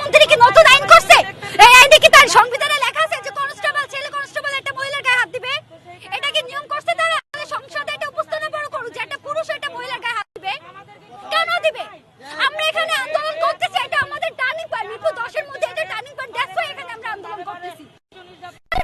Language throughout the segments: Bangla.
প্রধানমন্ত্রী কি নতুন আইন করছে? এই আইনে কি তার সংবিধানে লেখা আছে যে কনস্টেবল ছেলে কনস্টেবল একটা মহিলার গায়ে হাত দিবে? এটা কি নিয়ম করছে তারা? সংসদে এটা উপস্থাপন করুক যে একটা পুরুষ একটা মহিলার গায়ে হাত দিবে। কেন দিবে? আমরা এখানে আন্দোলন করতেছি, এটা আমাদের টার্নিং পয়েন্ট, মিরপুর 10 এর মধ্যে এটা টার্নিং পয়েন্ট। দ্যাটস ওয়াই এখানে আমরা আন্দোলন করতেছি।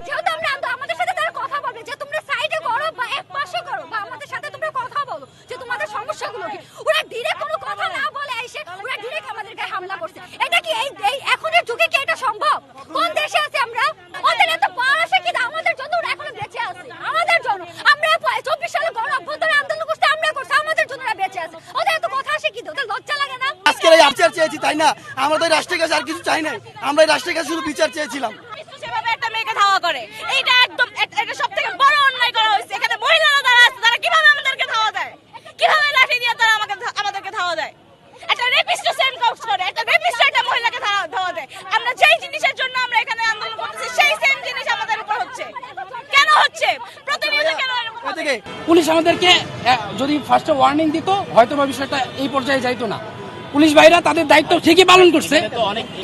যেহেতু আমরা আমাদের সাথে তারা কথা বলবে যে তোমরা সাইডে করো বা এক পাশে করো, বা আমাদের সাথে তোমরা কথা বলো যে তোমাদের সমস্যাগুলো কি। ওরা ডিরেক্ট কোনো কথা না বলে এসে ওরা ডিরেক্ট আমাদের গায়ে হামলা করছে। এটা কি এই এখনের যুগে কি এটা সম্ভব? কোন দেশে আছে আমরা? ওদের এত পাওয়ার আছে কি আমাদের জন্য ওরা এখনো বেঁচে আছে। আমাদের জন্য আমরা 24 সালে গণ অভ্যুত্থানে আন্দোলন করতে আমরা করছি, আমাদের জন্য ওরা বেঁচে আছে। ওদের এত কথা আসে কি? ওদের লজ্জা লাগে না? আজকে এই বিচার চেয়েছি, তাই না? আমরা তো রাষ্ট্রের কাছে আর কিছু চাই নাই, আমরা এই রাষ্ট্রের কাছে শুধু বিচার চেয়েছিলাম। সেভাবে একটা মেয়েকে ধাওয়া করে, এইটা একদম এটা সবথেকে বড় অন্যায় করা হয়েছে। এখানে মহিলারা যারা আছে তারা কিভাবে আমাদেরকে ধাওয়া দেয়, কিভাবে লাঠি দিয়ে তারা আমাদেরকে ধাওয়া দেয়। একটা রেপিস্ট সেম কাজ করে, একটা রেপিস্ট একটা মহিলাকে ধাওয়া দেয়। আমরা যেই জিনিসের জন্য আমরা এখানে আন্দোলন করতেছি সেই সেম জিনিস আমাদের উপর হচ্ছে। কেন হচ্ছে? প্রতিনিয়ত কেন? পুলিশ আমাদেরকে যদি ফার্স্টে ওয়ার্নিং দিত হয়তো বা বিষয়টা এই পর্যায়ে যাইতো না। পুলিশ ভাইরা তাদের দায়িত্ব ঠিকই পালন করছে।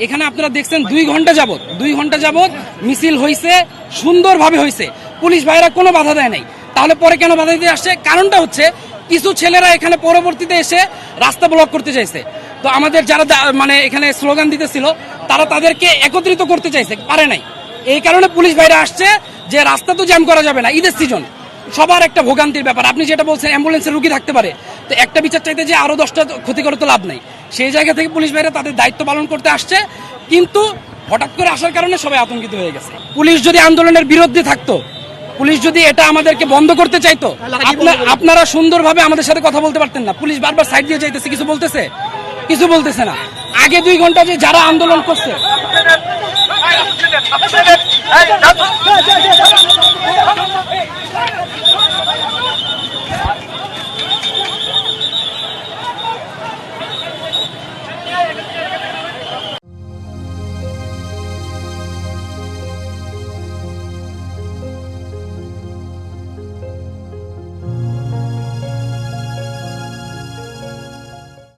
এখানে আপনারা দেখছেন 2 ঘন্টা যাবত মিছিল হয়েছে, সুন্দরভাবে হয়েছে, পুলিশ ভাইরা কোনো বাধা দেয় নাই। তাহলে পরে কেন বাধা দিতে আসছে? কারণটা হচ্ছে কিছু ছেলেরা এখানে পরবর্তীতে এসে রাস্তা ব্লক করতে চাইছে। তো আমাদের যারা মানে এখানে স্লোগান দিতেছিল তারা তাদেরকে একত্রিত করতে চাইছে, পারে নাই। এই কারণে পুলিশ ভাইরা আসছে যে রাস্তা তো জ্যাম করা যাবে না, ঈদের সিজন, সবার একটা ভোগান্তির ব্যাপার। আপনি যেটা বলছেন অ্যাম্বুলেন্সের রুগী থাকতে পারে, তো একটা বিচার চাইতে যে আরো 10টা ক্ষতি করে তো লাভ নাই। সেই জায়গা থেকে পুলিশ ভাইরা তাদের দায়িত্ব পালন করতে আসছে, কিন্তু হঠাৎ করে আসার কারণে সবাই আতঙ্কিত হয়ে গেছে। পুলিশ যদি আন্দোলনের বিরুদ্ধে থাকতো, পুলিশ যদি এটা আমাদেরকে বন্ধ করতে চাইতো, আপনারা সুন্দরভাবে আমাদের সাথে কথা বলতে পারতেন না। পুলিশ বারবার সাইড দিয়ে যাইতেছে, কিছু বলতেছে না। আগে 2 ঘন্টা যে যারা আন্দোলন করছে